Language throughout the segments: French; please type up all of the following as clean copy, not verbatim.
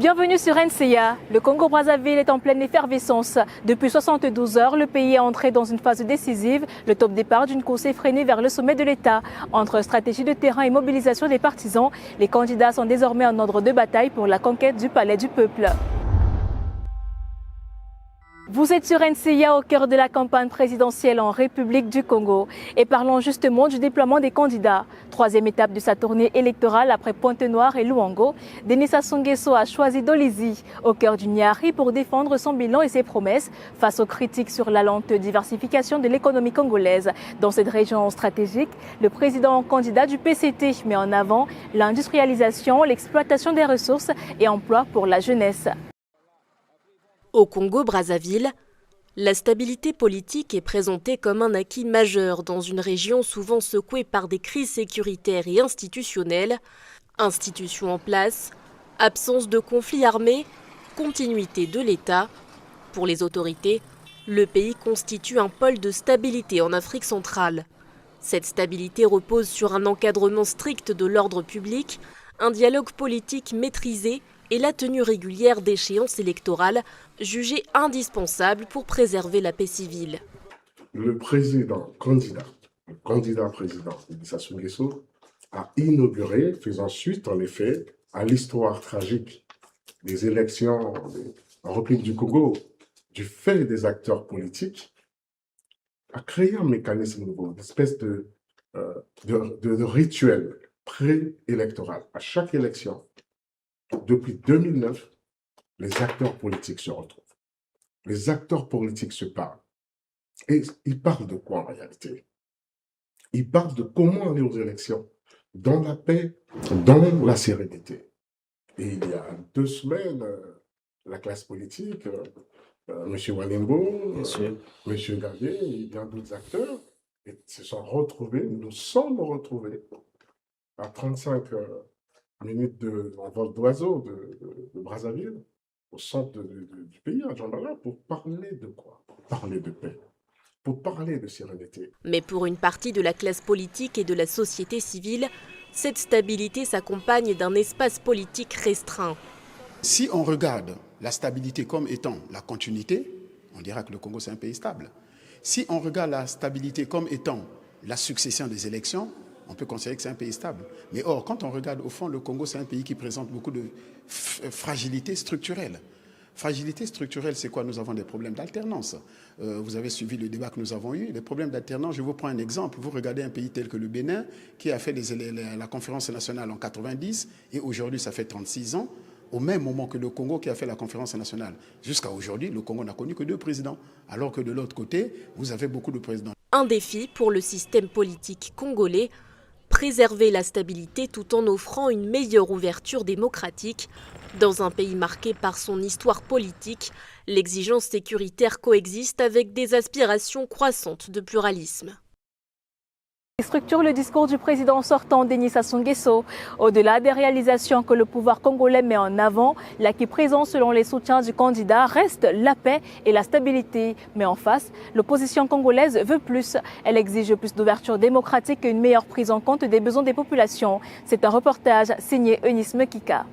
Bienvenue sur NCA. Le Congo-Brazzaville est en pleine effervescence. Depuis 72 heures, le pays est entré dans une phase décisive, le top départ d'une course effrénée vers le sommet de l'État. Entre stratégie de terrain et mobilisation des partisans, les candidats sont désormais en ordre de bataille pour la conquête du palais du peuple. Vous êtes sur NCA au cœur de la campagne présidentielle en République du Congo et parlons justement du déploiement des candidats. Troisième étape de sa tournée électorale après Pointe-Noire et Luango, Denis Sassou Nguesso a choisi Dolizy au cœur du Niari pour défendre son bilan et ses promesses face aux critiques sur la lente diversification de l'économie congolaise. Dans cette région stratégique, le président candidat du PCT met en avant l'industrialisation, l'exploitation des ressources et emploi pour la jeunesse. Au Congo-Brazzaville, la stabilité politique est présentée comme un acquis majeur dans une région souvent secouée par des crises sécuritaires et institutionnelles, institutions en place, absence de conflits armés, continuité de l'État. Pour les autorités, le pays constitue un pôle de stabilité en Afrique centrale. Cette stabilité repose sur un encadrement strict de l'ordre public, un dialogue politique maîtrisé et la tenue régulière d'échéances électorales jugées indispensables pour préserver la paix civile. Le candidat président Denis Sassou Nguesso a inauguré, faisant suite en effet à l'histoire tragique des élections en République du Congo, du fait des acteurs politiques, a créé un mécanisme nouveau, une espèce de rituel préélectoral. À chaque élection, depuis 2009, les acteurs politiques se retrouvent. Les acteurs politiques se parlent. Et ils parlent de quoi en réalité? Ils parlent de comment aller aux élections dans la paix, dans la sérénité. Et il y a 2 semaines, la classe politique, M. Walimbo, M. Gavier et bien d'autres acteurs se sont retrouvés, nous sommes retrouvés à 35 minutes en vol d'oiseau de Brazzaville, au centre du pays, à Djambala, pour parler de quoi? Pour parler de paix, pour parler de sérénité. Mais pour une partie de la classe politique et de la société civile, cette stabilité s'accompagne d'un espace politique restreint. Si on regarde la stabilité comme étant la continuité, on dira que le Congo c'est un pays stable. Si on regarde la stabilité comme étant la succession des élections, on peut considérer que c'est un pays stable. Mais or, quand on regarde au fond, le Congo, c'est un pays qui présente beaucoup de fragilité structurelle. Fragilité structurelle, c'est quoi? Nous avons des problèmes d'alternance. Vous avez suivi le débat que nous avons eu. Les problèmes d'alternance, je vous prends un exemple. Vous regardez un pays tel que le Bénin, qui a fait la conférence nationale en 90, et aujourd'hui, ça fait 36 ans, au même moment que le Congo qui a fait la conférence nationale. Jusqu'à aujourd'hui, le Congo n'a connu que 2 présidents, alors que de l'autre côté, vous avez beaucoup de présidents. Un défi pour le système politique congolais, préserver la stabilité tout en offrant une meilleure ouverture démocratique. Dans un pays marqué par son histoire politique, l'exigence sécuritaire coexiste avec des aspirations croissantes de pluralisme. Il structure le discours du président sortant Denis Sassou Nguesso. Au-delà des réalisations que le pouvoir congolais met en avant, l'acquis présent selon les soutiens du candidat reste la paix et la stabilité. Mais en face, l'opposition congolaise veut plus. Elle exige plus d'ouverture démocratique et une meilleure prise en compte des besoins des populations. C'est un reportage signé Eunice Mekika.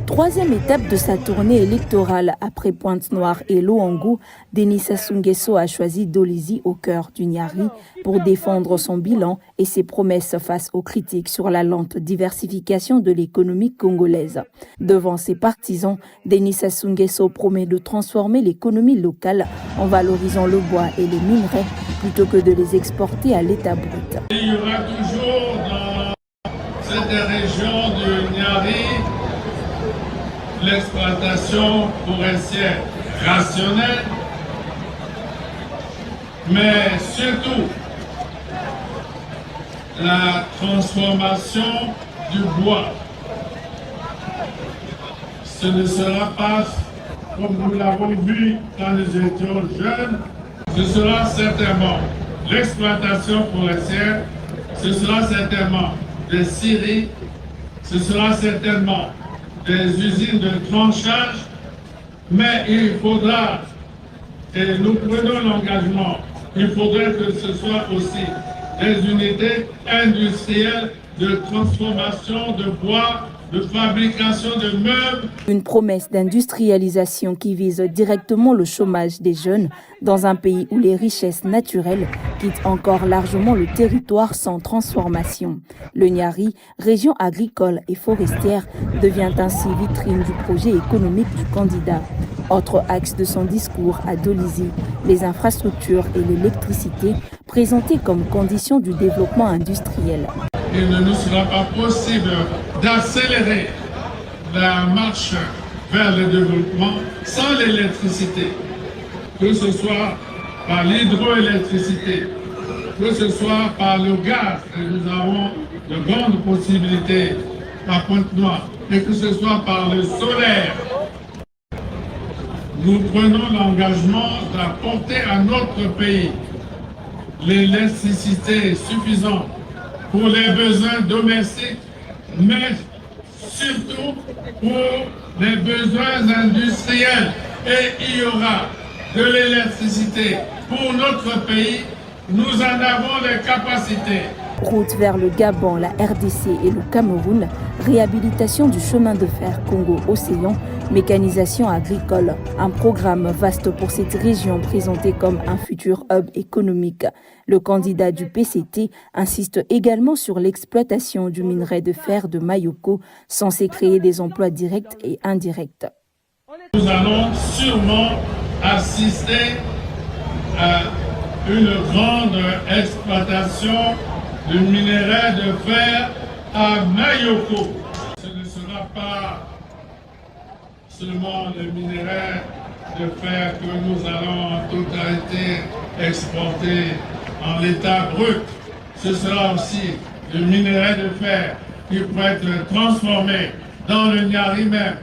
Troisième étape de sa tournée électorale après Pointe-Noire et Luango, Denis Sassou Nguesso a choisi Dolizy au cœur du Niari pour défendre son bilan et ses promesses face aux critiques sur la lente diversification de l'économie congolaise. Devant ses partisans, Denis Sassou Nguesso promet de transformer l'économie locale en valorisant le bois et les minerais plutôt que de les exporter à l'état brut. Il y aura toujours dans cette région du Niari l'exploitation forestière rationnelle, mais surtout la transformation du bois. Ce ne sera pas, comme nous l'avons vu quand nous étions jeunes, ce sera certainement l'exploitation forestière, ce sera certainement des scieries, ce sera certainement des usines de tranchage, mais il faudra, et nous prenons l'engagement, il faudrait que ce soit aussi des unités industrielles de transformation de bois, de fabrication de meubles. Une promesse d'industrialisation qui vise directement le chômage des jeunes dans un pays où les richesses naturelles quittent encore largement le territoire sans transformation. Le Niari, région agricole et forestière, devient ainsi vitrine du projet économique du candidat. Autre axe de son discours à Dolisie, les infrastructures et l'électricité présentées comme conditions du développement industriel. Il ne nous sera pas possible d'accélérer la marche vers le développement sans l'électricité, que ce soit par l'hydroélectricité, que ce soit par le gaz, et nous avons de grandes possibilités à Pointe-Noire, et que ce soit par le solaire. Nous prenons l'engagement d'apporter à notre pays l'électricité suffisante pour les besoins domestiques, mais surtout pour les besoins industriels. Et il y aura de l'électricité pour notre pays. Nous en avons les capacités. Route vers le Gabon, la RDC et le Cameroun, réhabilitation du chemin de fer Congo-Océan, mécanisation agricole. Un programme vaste pour cette région présentée comme un futur hub économique. Le candidat du PCT insiste également sur l'exploitation du minerai de fer de Mayoko, censé créer des emplois directs et indirects. Nous allons sûrement assister à une grande exploitation du minerai de fer à Mayoko. Ce ne sera pas seulement le minerai de fer que nous allons en totalité exporter en l'état brut. Ce sera aussi le minerai de fer qui pourrait être transformé dans le Niari même,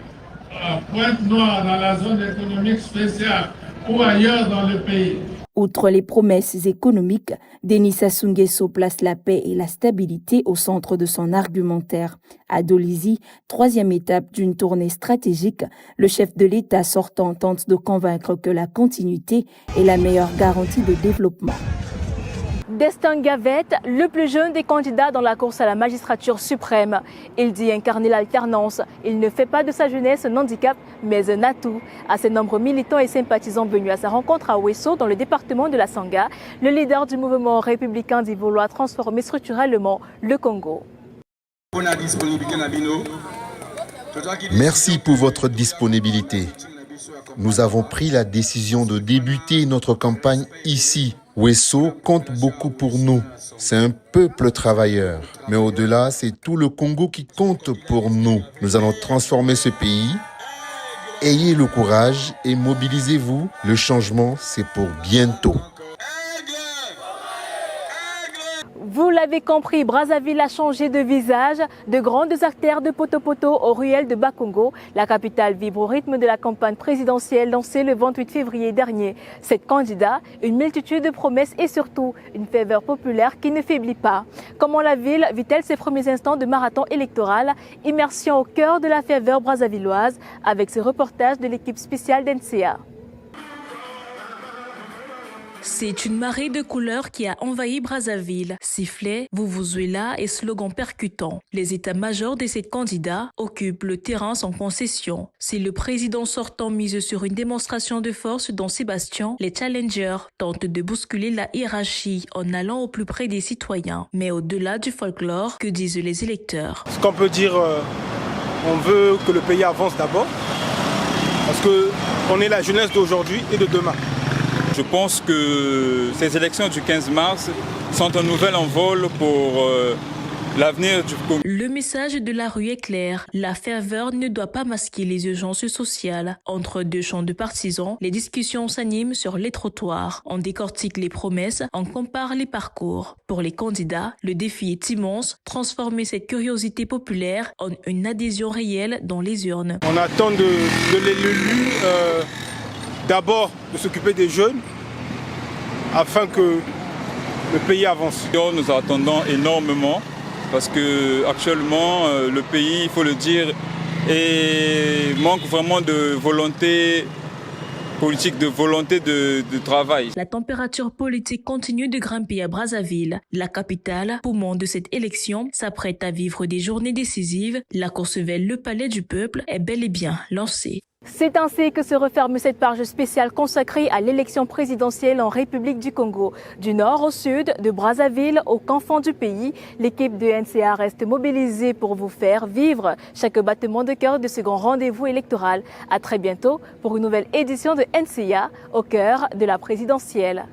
à Pointe-Noire, dans la zone économique spéciale ou ailleurs dans le pays. Outre les promesses économiques, Denis Sassou Nguesso place la paix et la stabilité au centre de son argumentaire. À Dolisie, troisième étape d'une tournée stratégique, le chef de l'État sortant tente de convaincre que la continuité est la meilleure garantie de développement. Destin Gavette, le plus jeune des candidats dans la course à la magistrature suprême. Il dit incarner l'alternance. Il ne fait pas de sa jeunesse un handicap, mais un atout. À ses nombreux militants et sympathisants venus à sa rencontre à Ouesso, dans le département de la Sangha, le leader du mouvement républicain dit vouloir transformer structurellement le Congo. Merci pour votre disponibilité. Nous avons pris la décision de débuter notre campagne ici. Ouesso compte beaucoup pour nous. C'est un peuple travailleur. Mais au-delà, c'est tout le Congo qui compte pour nous. Nous allons transformer ce pays. Ayez le courage et mobilisez-vous. Le changement, c'est pour bientôt. Vous l'avez compris, Brazzaville a changé de visage. De grandes artères de Poto-Poto aux ruelles de Bakongo. La capitale vibre au rythme de la campagne présidentielle lancée le 28 février dernier. Sept candidats, une multitude de promesses et surtout une ferveur populaire qui ne faiblit pas. Comment la ville vit-elle ses premiers instants de marathon électoral? Immersion au cœur de la ferveur brazzavilloise avec ce reportage de l'équipe spéciale d'NCA. C'est une marée de couleurs qui a envahi Brazzaville. Sifflets, vuvuzelas et slogans percutants. Les états-majors de ces candidats occupent le terrain sans concession. Si le président sortant mise sur une démonstration de force dans Sébastien, les challengers tentent de bousculer la hiérarchie en allant au plus près des citoyens. Mais au-delà du folklore, que disent les électeurs? Ce qu'on peut dire, on veut que le pays avance d'abord, parce qu'on est la jeunesse d'aujourd'hui et de demain. Je pense que ces élections du 15 mars sont un nouvel envol pour l'avenir du Congo. Le message de la rue est clair. La ferveur ne doit pas masquer les urgences sociales. Entre deux champs de partisans, les discussions s'animent sur les trottoirs. On décortique les promesses, on compare les parcours. Pour les candidats, le défi est immense. Transformer cette curiosité populaire en une adhésion réelle dans les urnes. On attend de l'élu d'abord de s'occuper des jeunes afin que le pays avance. Nous attendons énormément parce que actuellement le pays, il faut le dire, manque vraiment de volonté politique de volonté de travail. La température politique continue de grimper à Brazzaville. La capitale, poumon de cette élection, s'apprête à vivre des journées décisives. La course vers le palais du peuple est bel et bien lancée. C'est ainsi que se referme cette page spéciale consacrée à l'élection présidentielle en République du Congo. Du nord au sud, de Brazzaville aux confins du pays, l'équipe de NCA reste mobilisée pour vous faire vivre chaque battement de cœur de ce grand rendez-vous électoral. À très bientôt pour une nouvelle édition de NCA au cœur de la présidentielle.